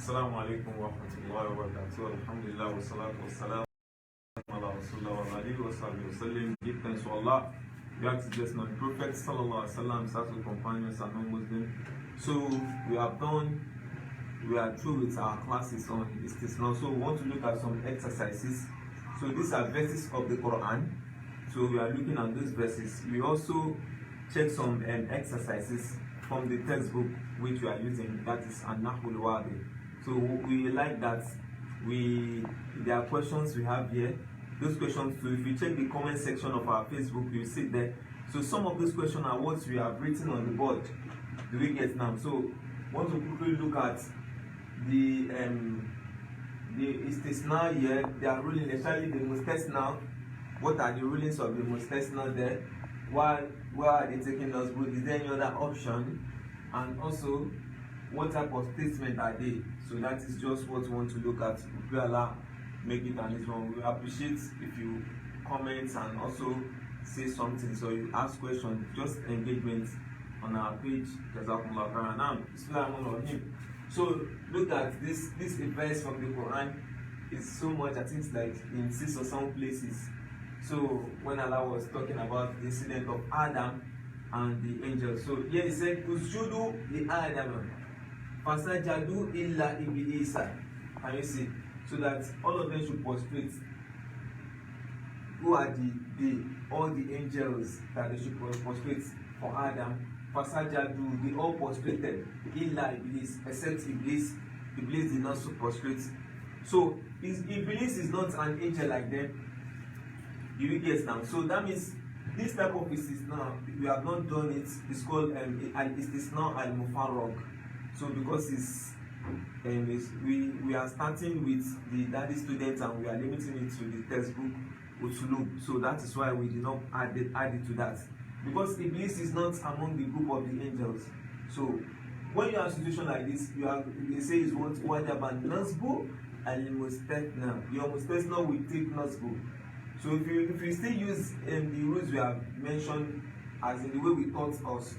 Assalamu alaikum wa rahmatullahi wa barakatuh. Alhamdulillah wa salatu wa salam ala rasulullah wa alihi wa sahbihi wa sallam. Give thanks to Allah. We have to just know the Prophet sallallahu alaihi wasallam, Satul companions and non-Muslims. So we are through with our classes on istisna. So we want to look at some exercises. So these are verses of the Quran. So we are looking at those verses. We also check some exercises from the textbook which we are using, that is Nahwul Waadih. So we like that there are questions we have here. Those questions too, if you check the comment section of our Facebook, you see there. So some of those questions are what we have written on the board. Do we get now? So want to quickly look at the istisna here. They are ruling, especially the mustasna. What are the rulings of the mustasna there? Why are they taking us good? Is there any other option? And also, what type of statement are they? So that is just what we want to look at. If Allah make it an this one, we appreciate if you comment and also say something. So you ask questions, just engagement on our page. So look at this verse from the Quran. It's so much. I think it's like in 6 or 7 places. So when Allah was talking about the incident of Adam and the angels, so here he said, "Usjudu li Adam, fasajadu illa iblisa." Can you see? So that all of them should prostrate. Who are all the angels that they should prostrate for Adam? Fasajadu, they all prostrated. Illa iblis, except Iblis. Iblis did not prostrate. So Iblis is not an angel like them. You will get now. So that means this type of istisna, we have not done it. It's called al-istisna al-mufarrag. So because we are starting with the daddy students and we are limiting it to the textbook usulub. So that is why we did not add it to that. Because Iblis is not among the group of the angels. So when you have a situation like this, they say is what wajaban nasbu al-mustasna. Your mustasna will take nasbu. So if you still use the rules we have mentioned as in the way we taught us,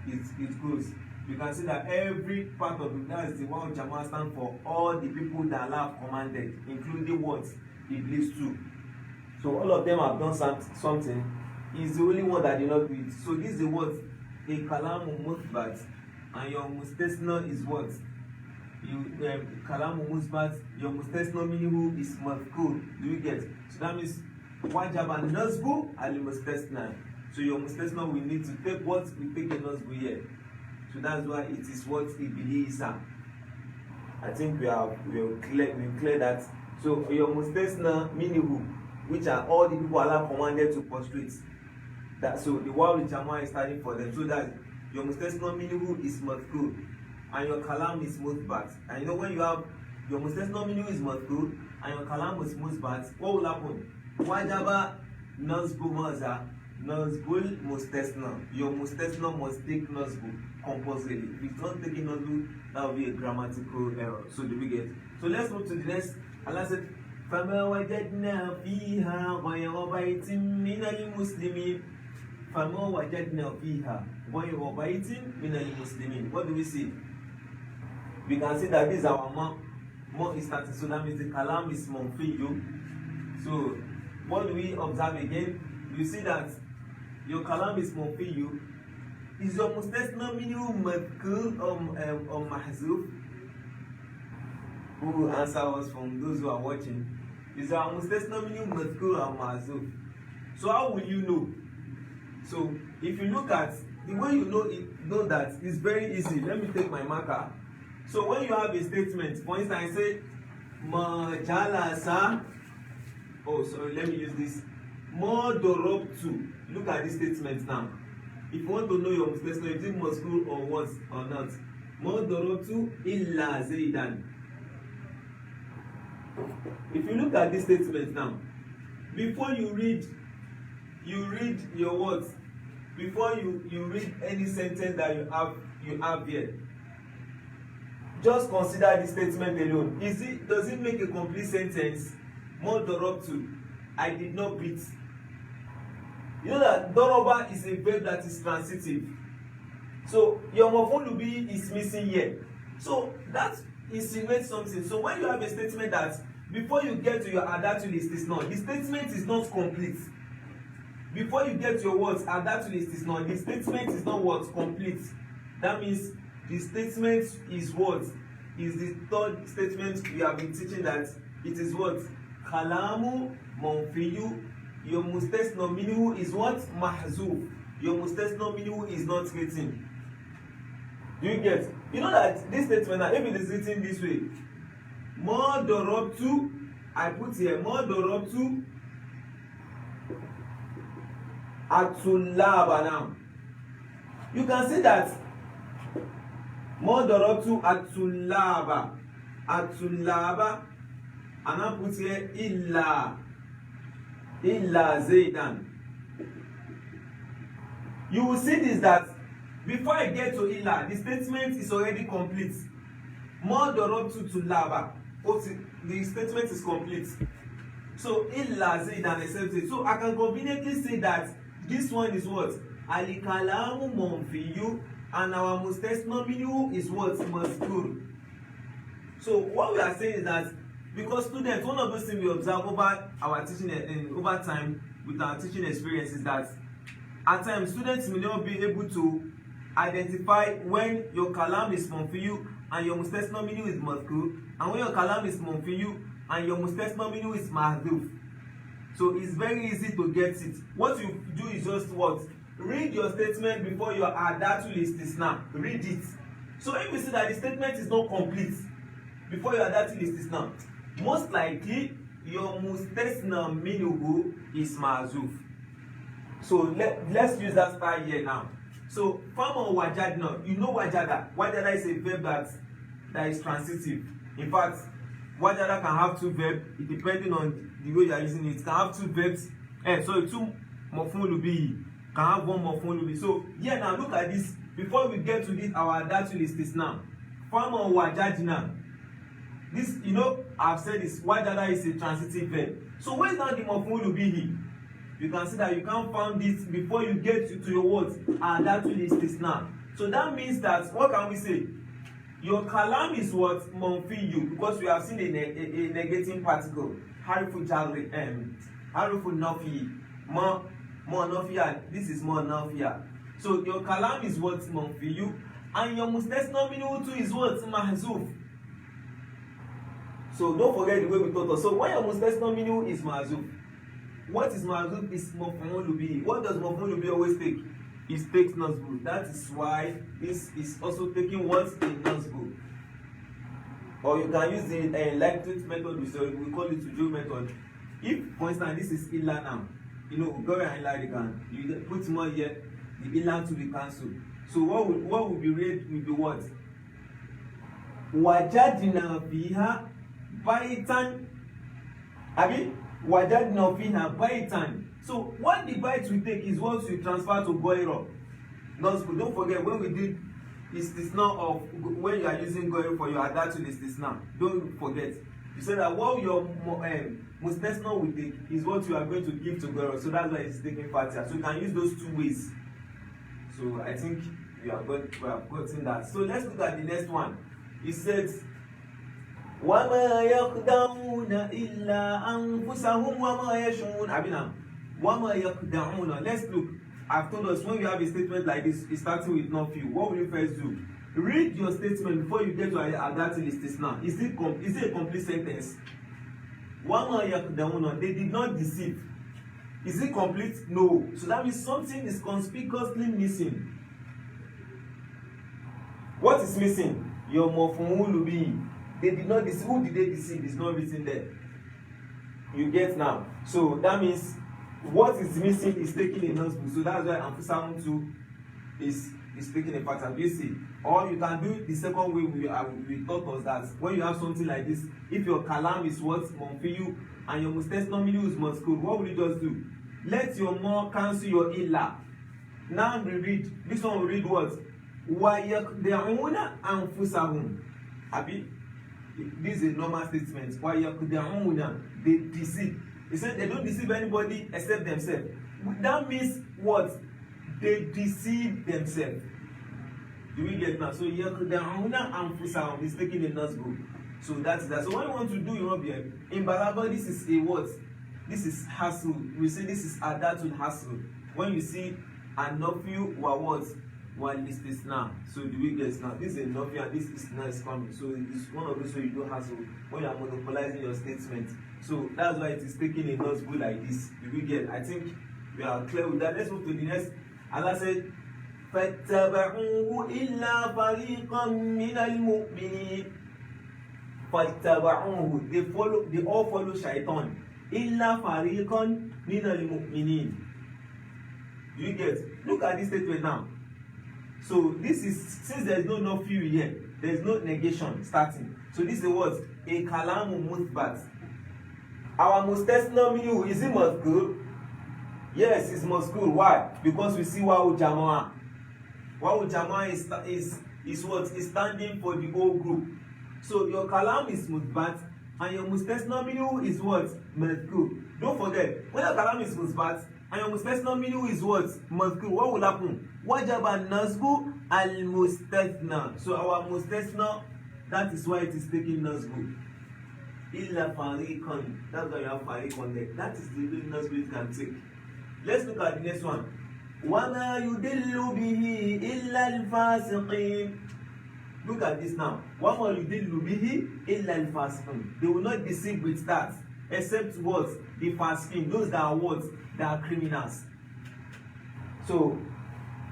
it goes. You can see that every part of it, that is the one Jama stand for all the people that Allah have commanded, including what? Iblis too. So all of them have done something. He's the only one that did not do it. So this is the word a kalamu musbat, and your mustasna is what? Kalamu musbat, your mustasna minhu is mazkur. Do you get? So that means wajaban nasbu al mustasna. So your mustasna will need to take what we take a nasbu here. So that's why it is what ibilisa. I think we clear that. So your mustasna minhu, which are all the people Allah commanded to prostrate. That so the word which Jama is starting for them. So that your mustasna minhu is mazkur and your kalam is musbat. And you know when you have your mustasna minhu is mazkur and your kalam is musbat, what will happen? Wajaba nasbu maza nasbul mustasna. Your mustasna must take nasbu compulsory. If it's not taking nasbu, that will be a grammatical error. So do we get? So let's move to the next. Allah said, فَمَا وَجَدْنَا فِيهَا غَيْرَ بَيْتٍ مِنَ الْمُسْلِمِينَ. فَمَا وَجَدْنَا فِيهَا غَيْرَ بَيْتٍ مِنَ الْمُسْلِمِينَ. What do we see? We can see that this is our more instances. So that means the kalam is monfiyu. So what do we observe again? You see that your kalam is monfiyu. Is your mustasna minhu madhkur or mahzuf? Who will answer us from those who are watching? Is our mustasna minhu madhkur or mahzuf? So how will you know? So if you look at the way you know that it's very easy. Let me take my marker. So when you have a statement, for instance, I say majalasa. Oh, sorry, let me use this. Modorobtu. Look at this statement now. If you want to know your mustasna, is it mazkur or what or not? Modorobtu illa zaidan. If you look at this statement now, before you read your words. Before you read any sentence that you have here, just consider the statement alone. Does it make a complete sentence? More dorobtu, I did not beat. You know that doroba is a verb that is transitive. So your maf'ul bihi is missing here. So that insinuate something. So when you have a statement that before you get to your adatul istisna, the statement is not complete. Before you get to your words adatul istisna, the statement is not what? Complete. That means the statement is what? Is the third statement we have been teaching, that it is what? Kalamu manfiyu. Your mustasna minhu is what? Mahzuf. Your mustasna minhu is not written. Do you get? You know that this statement, if it is written this way, ma darabtu, I put here ma darabtu at-tullaba. Now you can see that ma darabtu at-tullaba, and I put here illa zaydan. You will see this, that before I get to illa, the statement is already complete. Ma darabtu tullaba, the statement is complete. So illa zaydan except it. So I can conveniently say that this one is what? Al-kalamu manfiyu, and our mustasna minhu is what? Mazkur. So what we are saying is that, because students, one of those things we observe over our teaching over time with our teaching experience is that at times students may not be able to identify when your kalam is manfiyu and your mustasna minhu is mazkur, and when your kalam is manfiyu and your mustasna minhu is mahdhuf. So it's very easy to get it. What you do is just what? Read your statement before your adatul istisna. Read it. So if you see that the statement is not complete before your adatul istisna, most likely your mustasna minhu is mahzuf. So let's use that style here now. So fama wajadna, you know wajada. Wajada is a verb that is transitive. In fact, wajada can have two verbs, depending on the way you are using it. It can have two verbs. Two maf'ul bihi can have one maf'ul bihi. So here now look at this. Before we get to this, our adatul istisna. Fama wajadna. This, you know, I've said this, wajada is a transitive verb. So where's now the maf'ul bihi? You can see that you can't find this before you get to your words adatul istisna. So that means that, what can we say? Your kalam is what? Manfiyu, because we have seen a negating particle. Harfu jarri, harfu nafi, ma nafiya. This is ma nafiya. So your kalam is what? Manfiyu, and your mustasna minhu too is what? Mahzuf. So don't forget the way we taught us. So when your mustasna minhu is mahzuf, what is mahzuf is maf'ul bihi. What does maf'ul bihi always take? It takes nasbu. That is why this is also taking what? A nasbu. Or you can use the lightweight method, we call it to do method. If, for instance, this is illa now, you know, go and illa the can. You put more here, the illa to be cancelled. So what will be read will be what? Wajadna fiha baitan. Abi? Wajadna fiha baitan. So what the bite we take is what we transfer to goiro. Don't forget, when we did istisna of when you are using goiro for your adatul istisna, don't forget. You said that what your mustasna will take is what you are going to give to goiro. So that's why it's taking fatia. So you can use those two ways. So I think we have gotten that. So let's look at the next one. It says, وَمَا يَخْدَعُونَ إِلَّا أَنفُسَهُمْ وَمَا يَشْعُرُونَ. Abina. وَمَا يَخْدَعُونَ. Let's look. I've told us when you have a statement like this, it's starting with not few. What will you first do? Read your statement before you get to adatul istisna. Is it a complete sentence? وَمَا يَخْدَعُونَ. They did not deceive. Is it complete? No. So that means something is conspicuously missing. What is missing? Your maf'ul bihi. They did not deceive. Who did they deceive? It's not written there. You get now. So that means what is missing is taking a nasbu. So that's why Amfusamun 2 is taking a pattern. You see? Or you can do the second way we taught us that when you have something like this, if your kalam is what? Manfiyu and your mustasna minhu is mazkur, what will you just do? Let your ma cancel your illa. Now we read. This one will read what? وَيَقْدَعُونَ أَنفُسَهُمْ. Abi? This is a normal statement. وَيَقْدَعُونَ. They deceive. He said they don't deceive anybody except themselves. That means what? They deceive themselves. Do we get now? So yakhda'una anfusahum is taking a nasbu. So that's that. So what you want to do in Balaga, this is a what? This is hassle. We say this is adatul hassle. When you see an-nafyu wa what? One istisna. So do we get now? This is a nafyu and this istisna is coming. So it's one of those way you do hassle when you are monopolizing your statement. So that's why it is taking a nasbu like this. Do we get? I think we are clear with that. Let's move to the next. Allah said, فَاتَّبَعُوهُ إِلَّا فَرِيقًا مِنَ الْمُؤْمِنِينَ. فَاتَّبَعُوهُ. They all follow shaitan. إِلَّا فَرِيقًا مِنَ الْمُؤْمِنِينَ. Do you get? Look at this statement now. So this is, since there is no nafyu here, there is no negation starting. So this is what? A kalamu muthbat. Our mustasna minhu, is it mazkur? Yes, it's mazkur. Why? Because we see wawu jamaa. Wawu jamaa is what? Is standing for the whole group. So your kalam is muthbat and your mustasna minhu is what? Mazkur. Don't forget, when your kalam is muthbat and your mustasna minhu is what? Mazkur. What will happen? Wajaba nasbu al-mustasna. So our mustasna, that is why it is taking nasbu. Illa fariqan. That's why you have fariqan there. That is the real nasbu it can take. Let's look at the next one. وَمَا يُدِلُّ بِهِ إِلَّا الْفَاسِقِينَ. Look at this now. وَمَا يُدِلُّ بِهِ إِلَّا الْفَاسِقِينَ. They will not deceive with that, except what? The fasiqin. Those that are what? That are criminals. So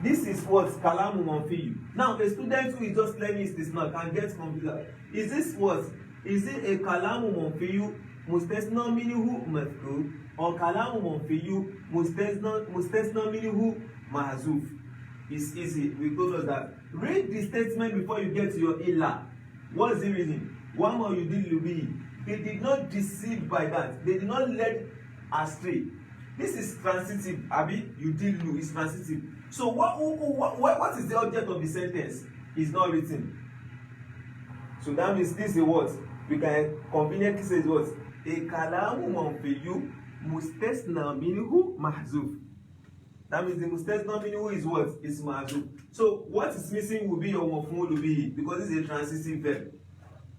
this is what kalamu manfiyu. Now a student who is just learning this now can get confused. Is this what? Is it a kalamu manfiyu mustasna minhu mazkur or kalamu manfiyu mustasna minhu mahzuf? It's easy. We told us that. Read the statement before you get to your illa. What's the reason? One more you did lubi. They did not deceive by that. They did not lead astray. This is transitive. Abi, you did lu is transitive. So what is the object of the sentence? Is not written. So that means this is a what? We can conveniently say what? A kalamu manfiyu mustasna minhu mahzuf. That means the mustasna minhu is what? Is mahzuf. So what is missing will be your maf'ul bihi, because this is a transitive verb.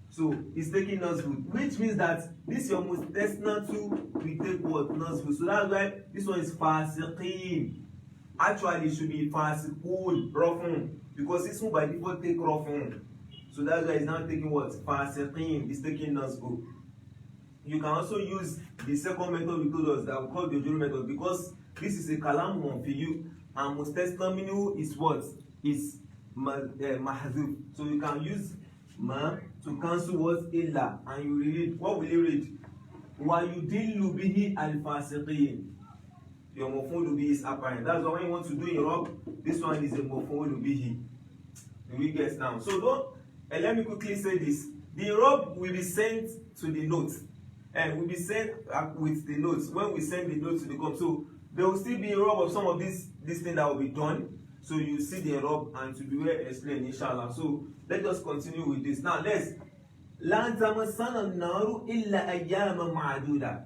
So it's taking nasbu, which means that this your mustasna too will take what? Nasbu. So that's why this one is fasiqin. Actually, it should be fasiqun, rafun, because this one by default take rafun. So that's why it's now taking what? Fasiqin. It's taking nasbu. You can also use the second method we told us that we call the Juru method, because this is a kalam manfiyu and mustasna minhu is what? Is mahzuf. So you can use ma to cancel what? Illa, and you read. What will you read? Wa yudillu bihi al-fasiqin. Your maf'ul bihi is apparent. That's why when you want to do Europe, this one is a maf'ul bihi. Do we get now? So don't. And let me quickly say this: the Europe will be sent to the notes, and will be sent with the notes. When we send the notes to the com, so there will still be a rub of some of this thing that will be done. So you see the rub and to be well explained, inshallah. So let us continue with this. Now let's. لَن تَمَسَّنَا النَّارُ إِلَّا أَيَّامًا مَعْدُودًا.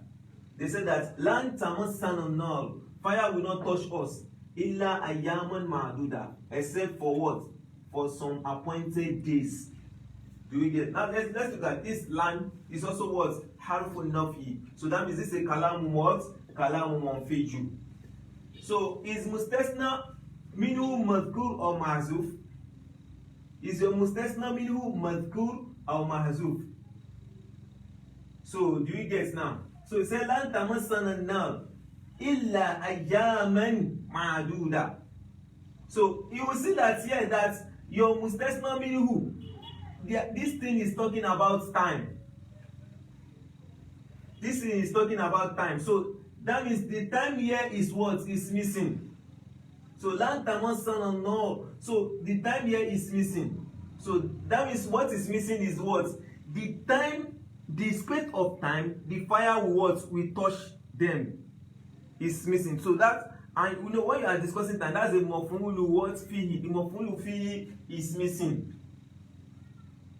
They said that لَن تَمَسَّنَا النَّارُ, fire will not touch us, إِلَّا أَيَّامًا مَعْدُودًا, except for what? For some appointed days. Do we get? Now let's look at this. Land is also what? Harful nafi. So that means this is a kalamu what? Kalamu manfiju. So is mustasna minhu madhkur or mahzuf? Is your mustasna minhu madhkur or mahzuf? So do you get now? So it says lan tamassana an-nar illa ayyaman ma'duda. So you will see that here that your mustasna minhu, this thing is talking about time. This thing is talking about time. So that means the time here is what is missing. So lan tamassana an-nar. So the time here is missing. So that means what is missing is what? The time, the space of time, the fire will touch them is missing. So that, and you know when you are discussing time, that's a maf'ulu what fihi. The maf'ulu fihi is missing.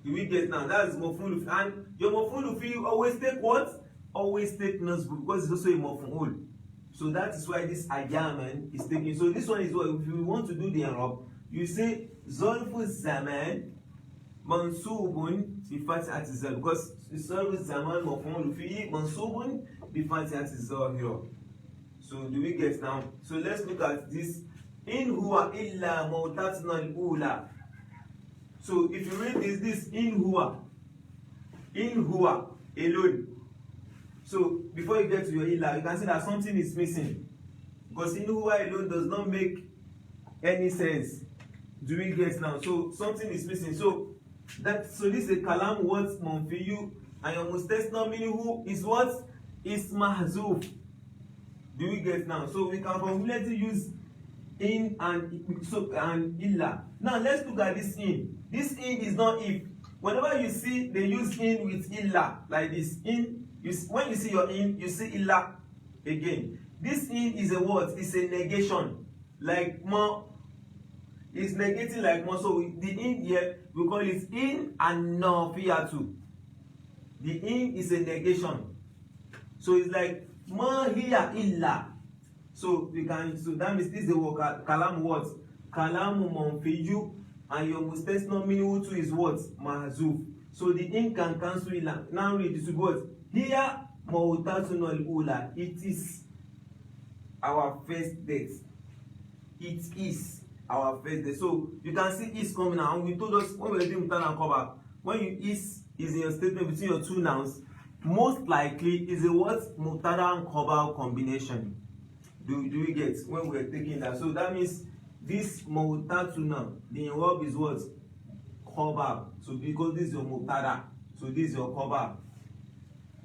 Do we get now? That is maf'ulu, and your maf'ulu fihi always take what? Always take nasbu, because it's also a maf'ul. So that is why this ayyaman is taking. So this one is what, if you want to do the i'rab, you say ظرف الزمان منصوب بفتحة الظاهرة because ظرف الزمان مفعول فيه منصوب بفتحة الظاهرة. So do we get now? So let's look at this. إن هو إلا موتتنا الأولى. So if you read this إن هو alone. So before you get to your illa, you can see that something is missing because in huwa alone does not make any sense. Do we get now? So something is missing. So this is a kalam what monfiyu, and your mustasna minhu is what is mahzuf. Do we get now? So we can formulate to use in and illa. Now let's look at this in. This in is not if. Whenever you see they use in with illa like this in. When you see your in, you see illa again. This in is a what? It's a negation. Like more, it's negating like more. So the in here, we call it in and nafiyatu. The in is a negation. So it's like ma hiya illa. So we can, so that means this is the word kalam what? Kalamu manfiyu, and your mustasna minhu too is what? Mahzuf. So the in can cancel illa. Now read this word. Here, mawtatun al-ula. It is our first death. It is our first death. So you can see is coming out. And we told us when we were doing mutada and cover, when you is in your statement between your two nouns, most likely is a what? Mutada and cover combination. Do we get when we are taking that? So that means this mawtatuna, the verb is what? Cover. So because this is your mutada, so this is your cover.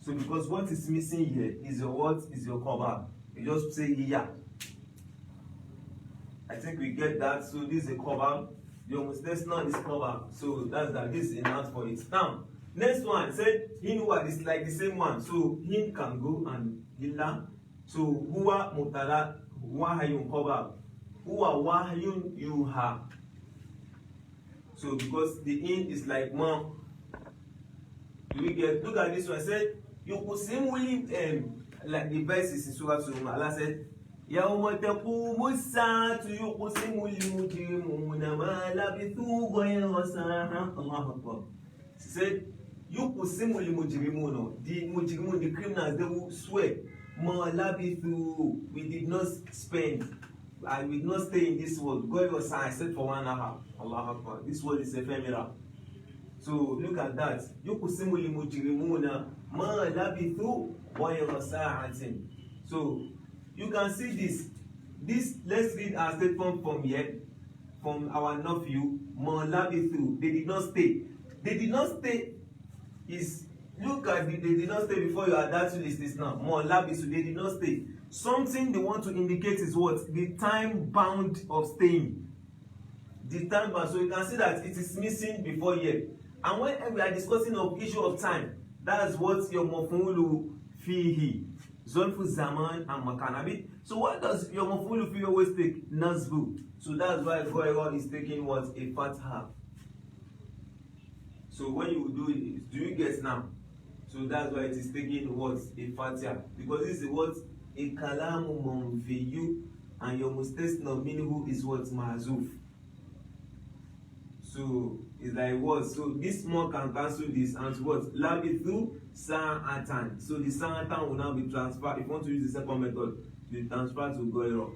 So because what is missing here is your what? Is your cover. You just say here. I think we get that. So this is a cover. Your mustasna is cover. So that's that. This is enough for it. Now, next one said hinwa is like the same one. So hin can go and illa. So huwa mutada wahayun cover. Huwa wahayun yuha. So because the in is like ma. Do we get? Look at this one. I said yuqsimuli like the verse is in Surah Al-Mulk. Allah said يَوْمَ تَقُومُ السَّاعَةُ يُقْسِمُ الْمُجْرِمُونَ مَا لَبِثُوا غَيْرَ سَاعَةٍ. Allah Akbar. She said يُقْسِمُ الْمُجْرِمُونَ. The mujrimun, the criminals, they will swear مَا لَبِثُوا. We did not spend, and we did not stay in this world. God was except for 1 hour. Allah Akbar. This world is ephemeral. So look at that. يُقْسِمُ الْمُجْرِمُونَ مَا لَبِثُوا غَيْرَ سَاعَةٍ. So you can see this. Let's read our statement from here, from our nephew. مَا لَبِثُوا. They did not stay. They did not stay. Is look at they did not stay before you are that to list this now. مَا لَبِثُوا. They did not stay. Something they want to indicate is what? The time bound of staying. The time bound. So you can see that it is missing before here. And when we are discussing of issue of time, that's what your maf'ulu fihi, zonfu zaman and makanabi. So what does your maf'ulu fihi always take? Nasbu. So that's why Goyron is taking what? A fatha. So when you do it, do you get now? So that's why it is taking what? A fatha. Because this is what? A kalamu manfiyu, and your mustasna minhu is what? Mahzuf. So it's like what? So this more can cancel this and what? Labithu sa'atan. So the sa'atan will now be transferred. If you want to use the second method, you transfer to Goyro.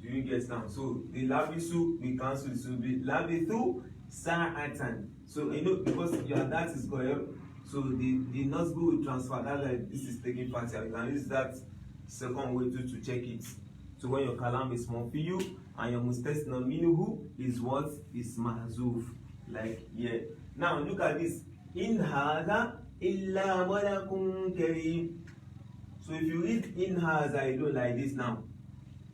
Do you get now? So the labisu we cancel. So the labithu sa'atan. So you know because your that is Goyro. So the nasbu will transfer. That's like this is taking part here. You can use that second way to check it. So when your kalam is manfiyu and your mustasna minhu is what? Is mahzuf. Like yeah. Now look at this. In hadha illa malakun kareem. So if you read in hadha alone like this now,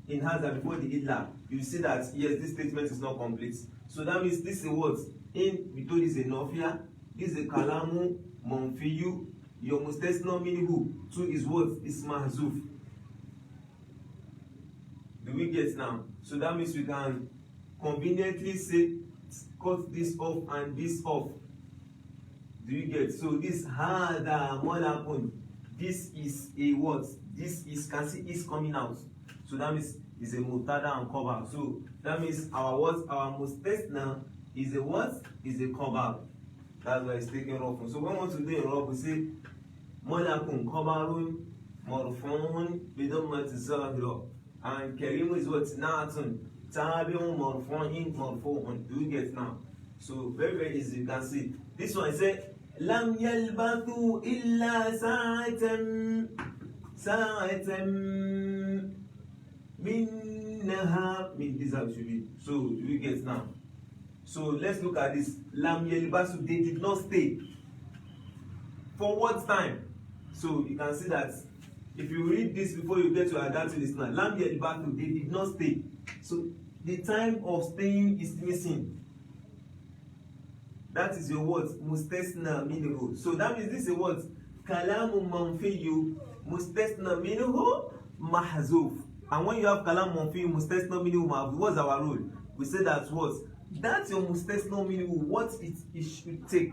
in hadha before the illa, you see that yes, this statement is not complete. So that means this is what? In we told is a nafia, this is a kalamu manfiyu, your mustasna minhu two is what? Is mahzuf. Do we get now? So that means we can conveniently say cut this off and this off. Do you get? So this hada malakun. This is a what? This is can see is coming out. So that means is a mubtada and khabar. So that means our what? Our mustasna is a what? Is a khabar. That's why it's taking rafun. So when we want to do a raf, we say malakun khabarun marfu'un bidammati zahira. And karim is what? Na'atun tabi'un marfu'in marfu'un. Do you get now? So very very easy. You can see this one. I say lam yalbathu illa sa'atan min nahar min. This how it should be. So do you get now? So let's look at this. Lam yalbasu, they did not stay. For what time? So you can see that if you read this before you get to Adatul Islam, lam yalbasu, they did not stay. So the time of staying is missing. That is your word mustasna minhu. So that means this is a word kalamu manfiyu mustasna minhu mahzuf. And when you have kalam manfiyu mustasna minhu mahzuf, what's our rule? We say that what? That's your mustasna minhu, what it should take.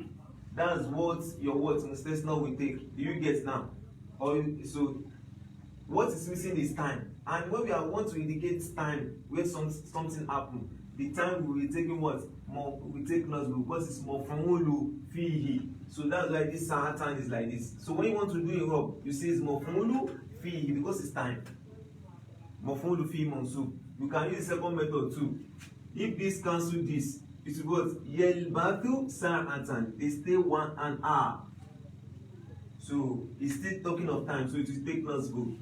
That's what your word mustasna will take. Do you get now? Or so what is missing is time. And when we want to indicate time where something happened, the time we will be taking what? More we take nasbu because it's more from ulu fihi. So that's why this sa'atan is like this. So when you want to do a rub, you see it's more from ulu fihi because it's time. More from ulu fihi mansub. You can use the second method too. If this cancel this, it will go yelbatu sa'atan. They stay 1 hour. So it's still talking of time. So it will take nasbu.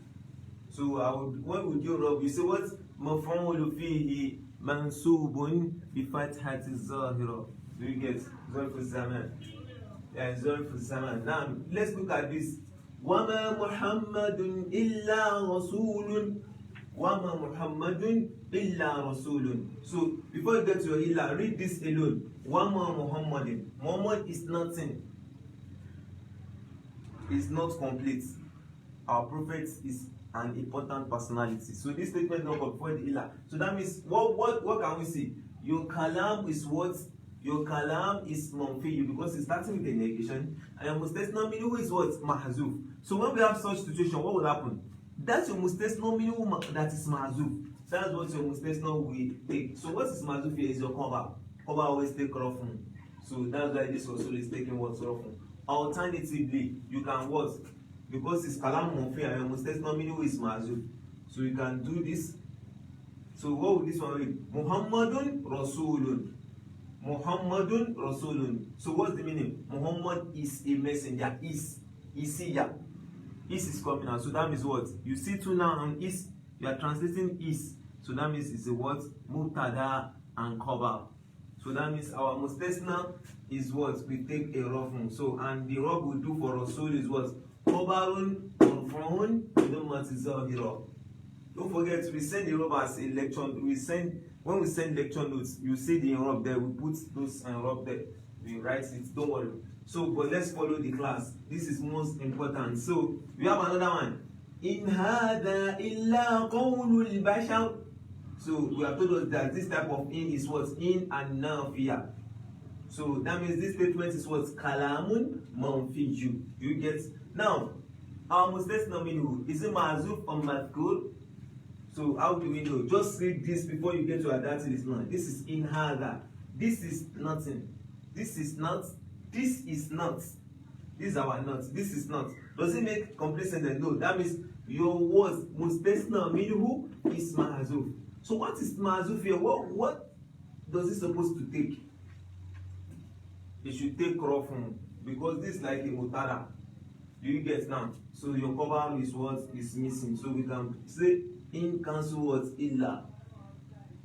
So when we do rub, you say what? Maf'ulu fihi mansubun bi fathati zahira. Do you get zarfu zaman? Yeah, zarfu zaman. Now let's look at this. Wama Muhammadun illa rasulun. Wama Muhammadun illa rasulun. So before you get to your illa, read this alone. Wama Muhammadin. Muhammad is nothing. Is not complete. Our prophet is an important personality. So this statement not before the illa. So that means what can we see? Your kalam is what? Your kalam is manfiyu because it's starting with a negation, and your mustasna minhu is what? Mahzuf. So when we have such situation, what will happen? That's your mustasna minhu that is mahzuf. That's what your mustasna will take. So what is mahzuf here is your cover. Cover always take rafun. So that's why this also is taking what rafun. Alternatively, you can what? Because it's kalam manfi and your mustasna minhu is mahzuf. So you can do this. So what will this one read? Muhammadun Rasulun. Muhammadun Rasulun. So what's the meaning? Muhammad is a messenger. Is here. Is coming out. So that means what? You see two now and is. You are translating is. So that means it's a what? Mubtada and khabar. So that means our mustasna is what? We take a rafun. So and the raf we do for Rasul is what? Khabarun marfu'un bidammati zahira. Don't forget we send the raf as a lecture. When we send lecture notes, you see the envelope there. We put those envelope there. We write it. Don't worry. So, but let's follow the class. This is most important. So we have another one. In hada illa qawlul bashar. So we have told us that this type of in is what? In and nafiya. So that means this statement is what? Kalamun manfiju. You get now our mustasna minhu is it ma'zuf or madhkur? So how do we know? Just read this before you get to Adatul Islam. This is in hada. This is nothing. This is not. This is not. This is our not. This is not. Does it make complete sense? No. That means your words mustasna minhu is mahzuf. So what is mahzuf here? What does it supposed to take? It should take rafun because this is like a mutara. Do you get now? So your cover is what is missing. So we can say in cancel what illa.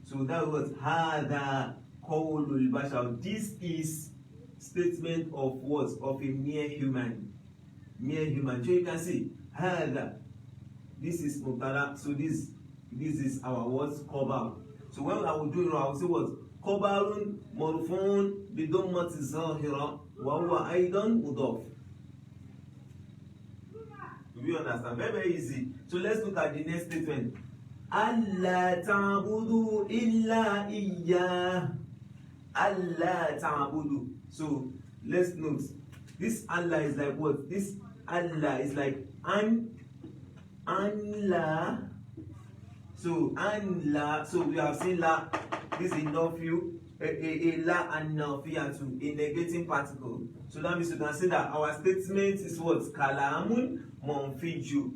So that was hada qawlul bashar. This is statement of what? Of a mere human. Mere human. So you can see hada. This is mubtada. So this is our words cover. So when I will do it, I will say what? Qabarun marfu'un bidammati zahira wa huwa aidan mudaf. Do you understand? Very, very easy. So let's look at the next statement. Allah ta'budu illa iyyah. Allah ta'budu. So let's note. This Allah is like what? This Allah is like Allah. So So and la, so we have seen la, this is nafiyu, a la and nafiyatu, a negating particle. So that means you can say that our statement is what? Kalamun manfiju.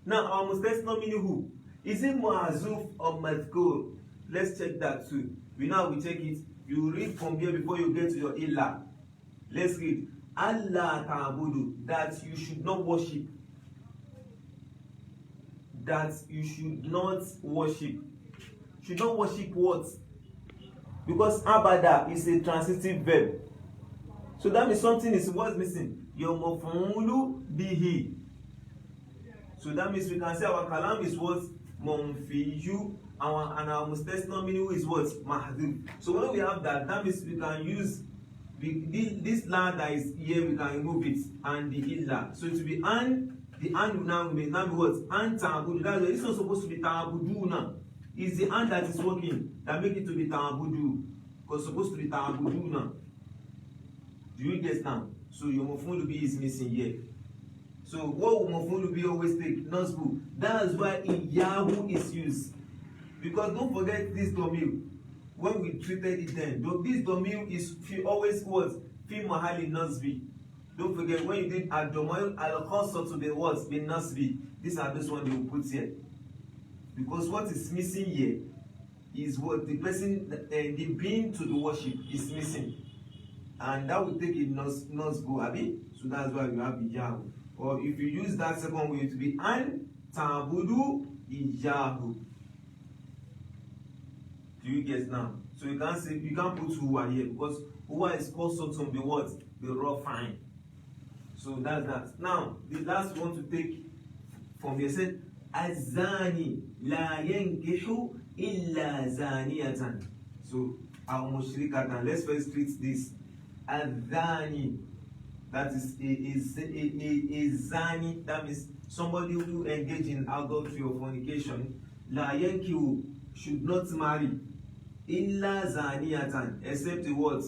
Now our mustasna minhu, is it mahzuf or madhkur? Let's check that too. We now we check it. You read from here before you get to your illa. Let's read. Allah ta'budu, that you should not worship. That you should not worship. Should not worship what? Because abada is a transitive verb. So that means something is what's missing. Your maf'ulu bihi. So that means we can say our kalam is what? Manfiju. And our mustasna minhu is what? Mahdhuf. So when we have that, that means we can use this la that is here, we can remove it, and the illa. So it will be an, the an will now be what? An ta'budu. That's why it's not supposed to be ta'budu now. It's the an that is working that make it to be ta'budu. Because it's supposed to be ta'budu now. Do you get now? So your maf'ul bi is missing here. So what will maf'ul bi always take? Nasbu. That's why iyahu is used. Because don't forget this domil. When we treated it then, this domil is always what? Fi mahali nasbi. Don't forget when you did ad-domil al-khassa to be what? Be nasbi. These are those ones you put here. Because what is missing here is what the person, the being to the worship is missing. And that will take it nasbu, abi. So that's why you have iyahu. Or if you use that second way to be an ta'budu iyahu. Do you get now? So you can't say, you can't put huwa here because huwa is also to be what? The raw fine. So that's that. Now the last one to take from here said azani la yankihu illa zaniyatan. So our mushrikatan. Let's first treat this. Azani, that is a zani, that means somebody who engage in adultery or fornication. La yankihu, should not marry. Illa zaniyatan, except a what?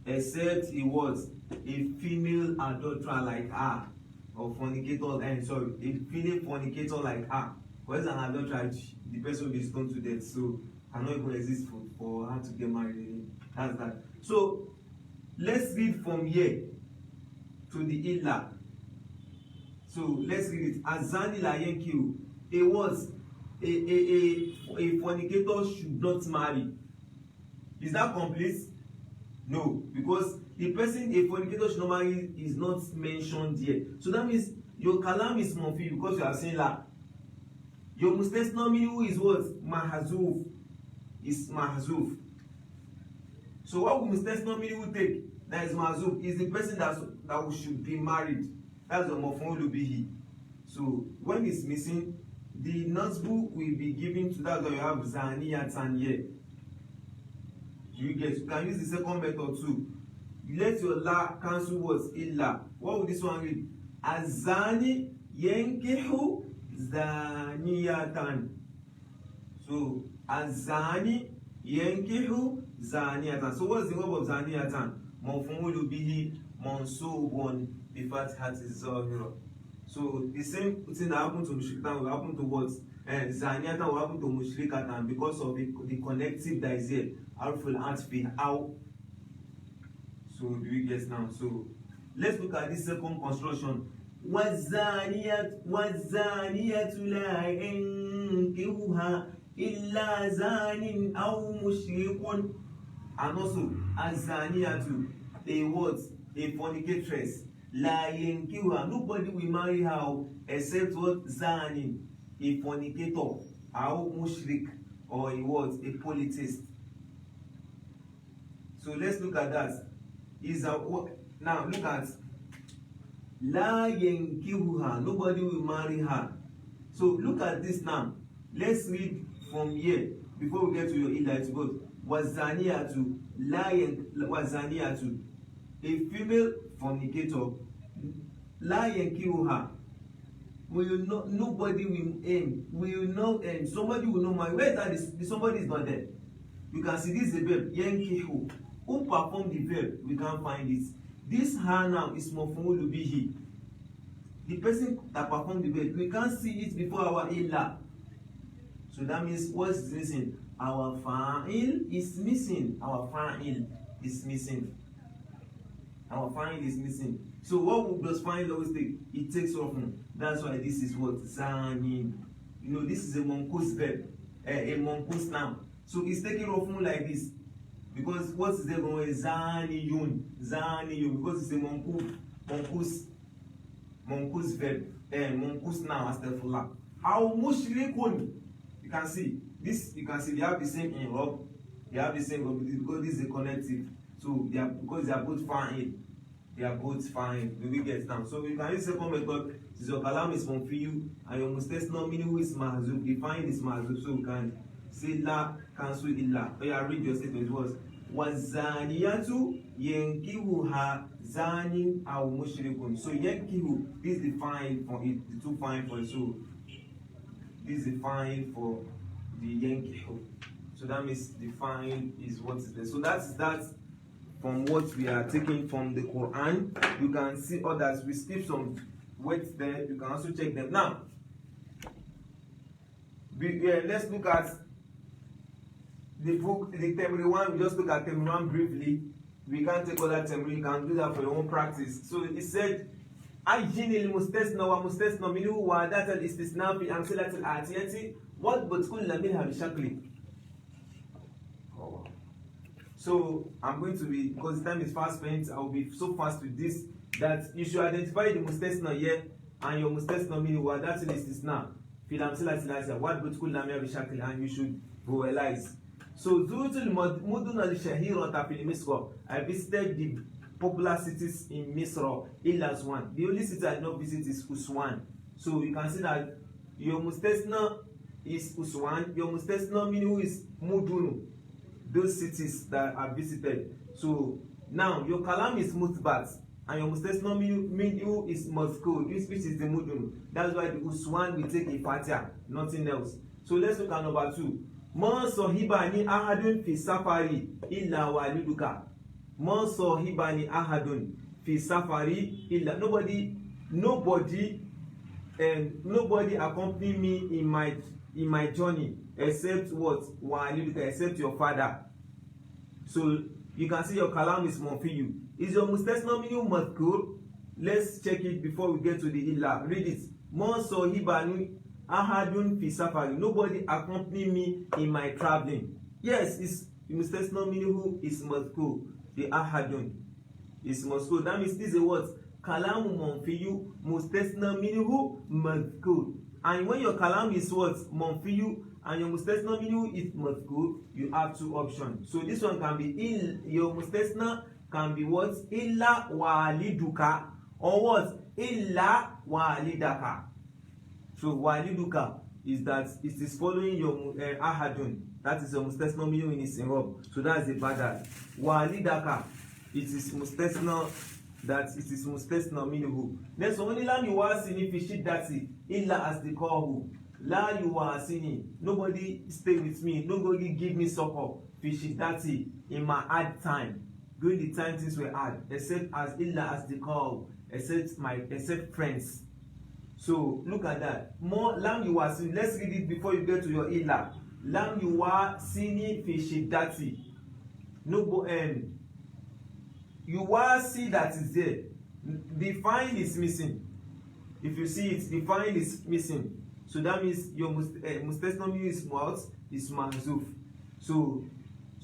Except a what? A female adulterer like her, or fornicator, sorry, a female fornicator like her. Whereas an adulterer, the person will be stoned to death, so cannot even exist for her to get married. That's that. So let's read from here to the illa. So let's read it. Azani la yankiu. A what? A fornicator should not marry. Is that complete? No, because the person a fornicator should not marry is not mentioned here. So that means your kalam is manfi because you are saying la. Your mustasna minhu is what? Mahzuf. Is mahzuf. So what will mustasna minhu take? That is mahzuf. Is the person that should be married. That's the maf'ul bihi. So when it's missing, the nasbu will be given to that. You have zaniyatan here. You get. You can use the second method too. You let your la cancel what? Illa. What would this one read? Azani yankihu zaniyatan. So azani yankihu zaniyatan. So what's the verb of zaniyatan? Maf'ulu bihi mansubun bi fathati zahira. So the same thing that happened to mushrikatan will happen to what? Zaniyatan will happen to mushrikatan because of the connective that is here. Harful atfi how. So do you guess now? So let's look at this second construction. وَالزَّانِيَةُ لَا يَنكِحُهَا إِلَّا زَانٍ أَوْ مُشْرِكٌ. And also الزَّانِيَةُ, a what? A fornicatress. La yankihuha, nobody will marry her except what? Zani, a fornicator, or mushrik, or a what? A polytheist. So let's look at that. Now look at la yankihuha, nobody will marry her. So look at this now. Let's read from here before we get to your illa. It goes wazaniyatu wazaniyatu, a female fornicator, la yankihuha, will not, nobody will aim, will not aim, somebody will not marry. Where is that? Somebody is not there. You can see this is the verb yankihu. Who performed the verb? We can't find it. This ha now is maf'ul bihi. The person that performed the verb, we can't see it before our illa. So that means what is missing? Our fa'il is missing. Our fa'il is missing. Our fa'il is missing. So what does fa'il always take? It takes often. That's why this is what? Zani. You know, this is a monkus verb, a monkus noun. So it's taking often like this. Because what is there going? Zaniyun. Zaniyun. Because it's a monkus verb, monkus noun, astaghfirullah. How mushrikun. You can see this. You can see they have the same in Rob. They have the same because this is a connective. So they are, because they are both fa'il. They are both fa'il. Do we get now? So you can use second method. Since your kalam is manfiyu and your mustasna minhu is mahzuf. The fa'il is mahzuf. So you can say la cancel illa. Or you read your statement. It was wazaniyatu yankihuha zanin aw mushrikun. So yankihu, this is the fa'il for it. The two fa'il for it. So this is the fa'il for the yankihu. So that means the fa'il is what is there. So that's that from what we are taking from the Quran. You can see others. We skip some words there. You can also check them. Now, let's look at the book, the Temri one. We just look at Temri one briefly. We can't take all that Temri. You can do that for your own practice. So it said, أجن المستثنى ومستثنى منه وأداة الاستثناء في أمثلة الآتية واضبط كل منها بشكل. So I'm going to be, because the time is fast spent, I will be so fast with this that you should identify the mustasna here and your mustasna meaning what that is now. And you should realize. So I visited the popular cities in Misra, Illas one. The only city I did not visit is Uswan. So you can see that your mustasna is Uswan, your mustasna meaning is Mudunu. Those cities that are visited. So now your kalam is mutbat and your mustasna minhu is mazkur, which is the mudun. That's why the uswan will take a fatia, nothing else. So let's look at number 2. Ma sahibani ahadun fi safari illa waliduka. Ma sahibani ahadun fi safari illa. Nobody accompany me in my journey except what? Waliduka, except your father. So you can see your kalam is monfiyu. Is your mustasna minhu madhkur? Let's check it before we get to the illa. Read it. Ma sahibani ahadun fi safari. Nobody accompany me in my traveling. Yes, it's mustasna minhu is madhkur. The ahadun is madhkur. That means this is a what? Kalamu monfiyu mustasna minhu madhkur. And when your kalam is what? Monfiyu and your mustasna minhu is madhkur, you have two options. So this one can be your mustasna can be what? Illa waliduka or what? Illa walidaka. So waliduka is that it is following your ahadun. That is your mustasna minhu in its involved. So that's the badal. Walidaka, it is mustasna. That it is mustasna minhu. Next one, la yuwasini fi shiddati illa asdiqahu. La yuwasini. Nobody stay with me. Nobody give me support fi shiddati in my hard time. During the time things were hard, except as illa asdiqahu, except friends. So look at that. More lam yuwasini. Let's read it before you get to your illa. Lam yuwasini fi shiddati. No you will see that is there. The fine is missing. If you see it, the fine is missing. So that means your mustasna minhu is what? Is mahzuf. So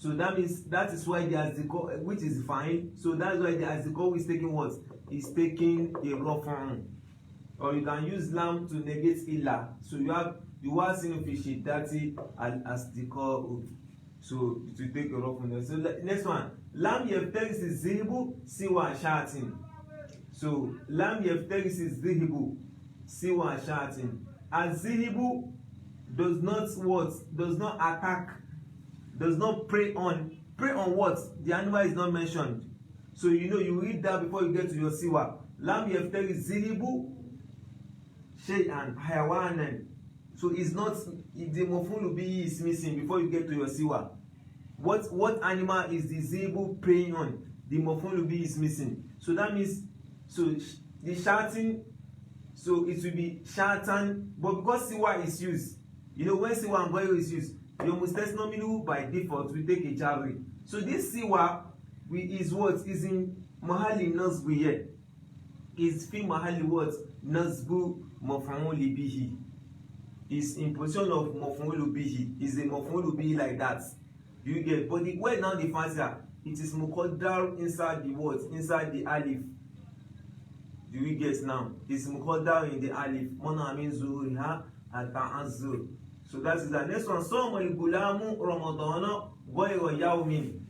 that means that is why the asdiqa, which is fine. So that's why the asdiqa is taking what? Is taking a raf'un. Or you can use lam to negate illa. So you are seeing fi shiddati al asdiqa. So to take a raf'un. So next one. Lam yaftarisi zihibu siwa shatin. So lam yaftarisi zihibu siwa shatin. Zihibu does not what? Does not attack. Does not prey on. Prey on what? The animal is not mentioned. So you read that before you get to your siwa. Lam yaftarisi zihibu shay'an hayawanan. So it's not, the maf'ul bihi is missing before you get to your siwa. What animal is the zebu preying on? The maf'ul bihi is missing. So that means, so the shouting, so it will be shatan, but because siwa is used, You know, when siwa and goiro is used, your mustasna minhu by default will take a jarri. So this siwa is what is in mahali nasbu here. Is fi mahali what nasbu maf'ul bihi. Is in position of maf'ul bihi. Is a maf'ul bihi like that. Do you get? But the word now the fancia, it is muqaddar inside the words, inside the alif. Do you get now? It's muqaddar in the alif. Mana means zuhriha ata'azzur. So that is the next one. Soma al-gulamu Ramadana ghayra yawmin.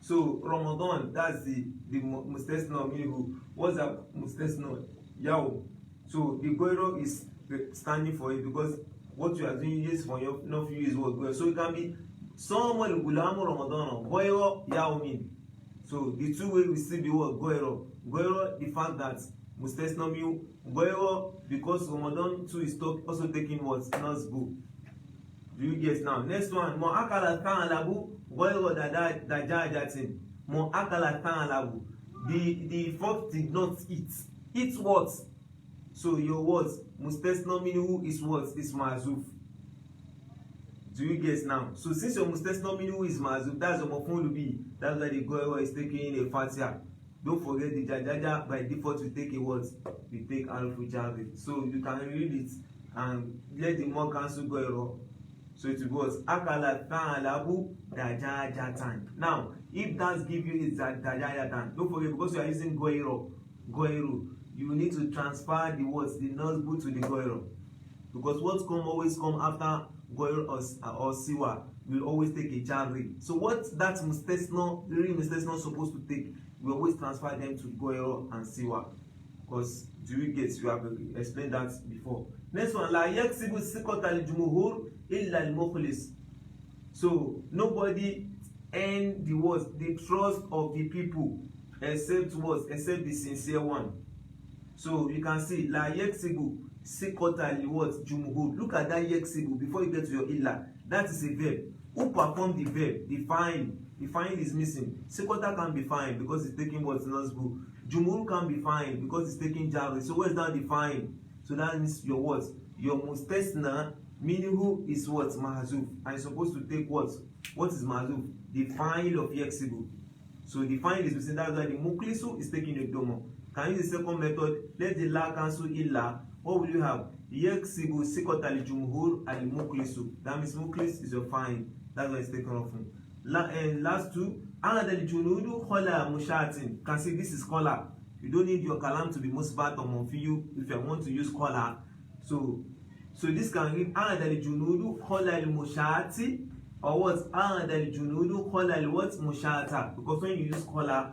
So Ramadan, that's the mustasna minhu. What's that mustasna? Yawm. So the ghayra is standing for it because what you are doing is for your not you is what ghayra. So it can be Soma al-gulamu Ramadana ghayra yawmin. So the two ways we see the word ghayra. Ghayra, the fact that mustasna minhu, ghayra because Ramadan too is also taking what nasbu. Do you get now? Next one, mu'akala ta'alabu ghayra dajajatin. Mu'akala ta'alabu. The fox did not eat. Eat what? So your words mustasna minhu is what? Is ma'zuf. Do you get now? So since your mustasna minhu is ma'zuf, that's your maf'ul bihi. That's why the ghayra is taking a fatia. Don't forget the jajaja by default we take a word. We take alfu jarri. So you can read it and let the more cancel ghayra. So it was akala ta'alabu dajajatan. Now, if that give you is dajajatan, don't forget because you are using goiro, you need to transfer the words, the nasbu to the goiro. Because what always come after goiro or siwa will always take a jarri. So what that mustasna, really mustasna supposed to take, we always transfer them to goiro and siwa. Because do you get? You have explained that before. Next one, la yaksibu sikota al-jumhur illa al-mukhlis. So nobody earn the words, the trust of the people, except the sincere one. So you can see la yaksibu sikota al-jumhur. Look at that yaksibu before you get to your illa. That is a verb. Who performed the verb? The fine. The fine is missing. Sikota can be fine because it's taking what's nasbu. Jumhur can be fine because it's taking jarri. So where's that the fine? So that means your words. Your mustasna minhu is what? Mahzuf. And you're supposed to take what? What is mahzuf? The fine of yaksibu. So the fine is missing. That's why the muklisu is taking a domo. Can you use the second method? Let the la cancel illa. What will you have? Yaksibu sikota al jumhur al muklisu. That means muklis is your fine. That's why it's taken off. And last two, anadal junudu khola mushatin. Can see this is khola. You don't need your kalam to be musbat or monfiyu if you want to use khola. So this can read anadal junudu khola al mushati or what? Anadal junudu khola al what? Mushata. Because when you use khola,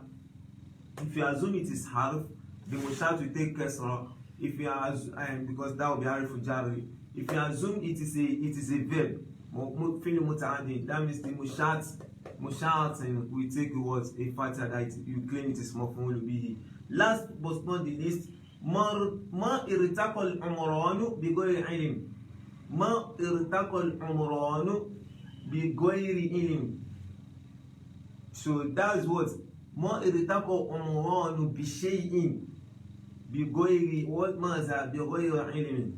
if you assume it is harf, the mushat will take kasra. If you assume, because that will be harf jari. If you assume it is a verb. That means the mushat we take the words a fatah that you claim it is maf'ul bihi. Last but not the least, ma irtaqal umranu bi ghayri ilm. Ma irtaqal umranu bi ghayri ilm. So that is what ma irtaqal umranu bi shay'in bi ghayri what maza bi ghayri ilm.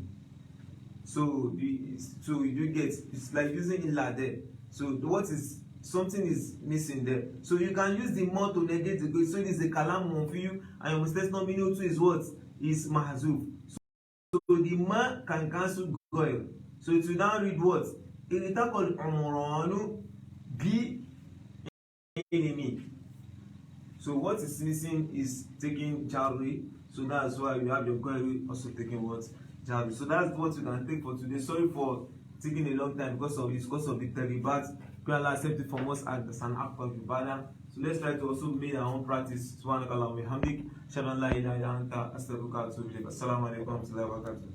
So you get, it's like using illa there. So what is something is missing there. So you can use the more to negate the good. So it is a kalam for you, and your mustasna minhu is what? Is mahzuf. So the ma can cancel goyr. So it will now read what? Irtaqal umranu bi ilmi. So what is missing is taking jarri. So that's why you have your goyr also taking what? Jarri. So that's what you can take for today. Sorry for taking a long time because of the tedribats. Allah accept it from us as an act of ibadah. So let's try to also make our own practice. Subhanakallah wa bihamdik. Shalla la ilaha illa anta astaghfiruka wa atubu ilayk. Assalamu alaikum wa rahmatullahi wa barakatuh.